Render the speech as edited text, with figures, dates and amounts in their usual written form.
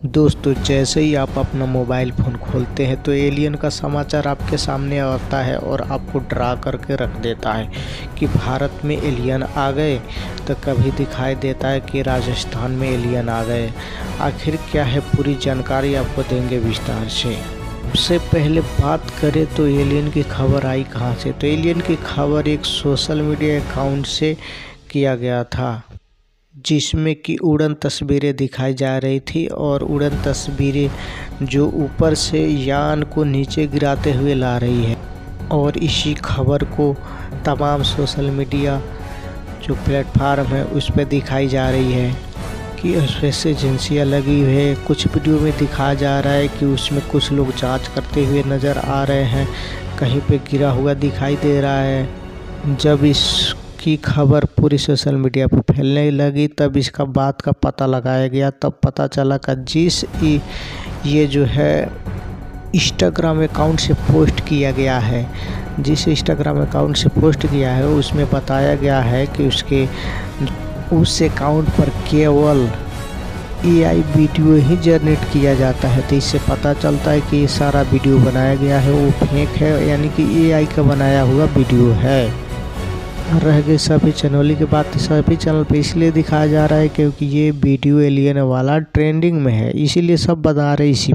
दोस्तों, जैसे ही आप अपना मोबाइल फ़ोन खोलते हैं तो एलियन का समाचार आपके सामने आता है और आपको डरा करके रख देता है कि भारत में एलियन आ गए। तो कभी दिखाई देता है कि राजस्थान में एलियन आ गए। आखिर क्या है, पूरी जानकारी आपको देंगे विस्तार से। सबसे पहले बात करें तो एलियन की खबर आई कहाँ से। तो एलियन की खबर एक सोशल मीडिया अकाउंट से किया गया था, जिसमें कि उड़न तस्वीरें दिखाई जा रही थी और उड़न तस्वीरें जो ऊपर से यान को नीचे गिराते हुए ला रही है। और इसी खबर को तमाम सोशल मीडिया जो प्लेटफार्म है उस पर दिखाई जा रही है कि स्पेस एजेंसियाँ लगी हुई है। कुछ वीडियो में दिखाया जा रहा है कि उसमें कुछ लोग जांच करते हुए नज़र आ रहे हैं, कहीं पे गिरा हुआ दिखाई दे रहा है। जब इसकी खबर पूरी सोशल मीडिया पर फैलने लगी तब इसका बात का पता लगाया गया। तब पता चला कि ये जो है इंस्टाग्राम अकाउंट से पोस्ट किया गया है। जिस इंस्टाग्राम अकाउंट से पोस्ट किया है उसमें बताया गया है कि उस अकाउंट पर केवल AI वीडियो ही जनरेट किया जाता है। तो इससे पता चलता है कि ये सारा वीडियो बनाया गया है वो फेक है, यानी कि AI का बनाया हुआ वीडियो है। रह गई सभी चैनलों की बात, सभी चैनल पे इसलिए दिखाया जा रहा है क्योंकि ये वीडियो एलियन वाला ट्रेंडिंग में है, इसीलिए सब बता रहे इसी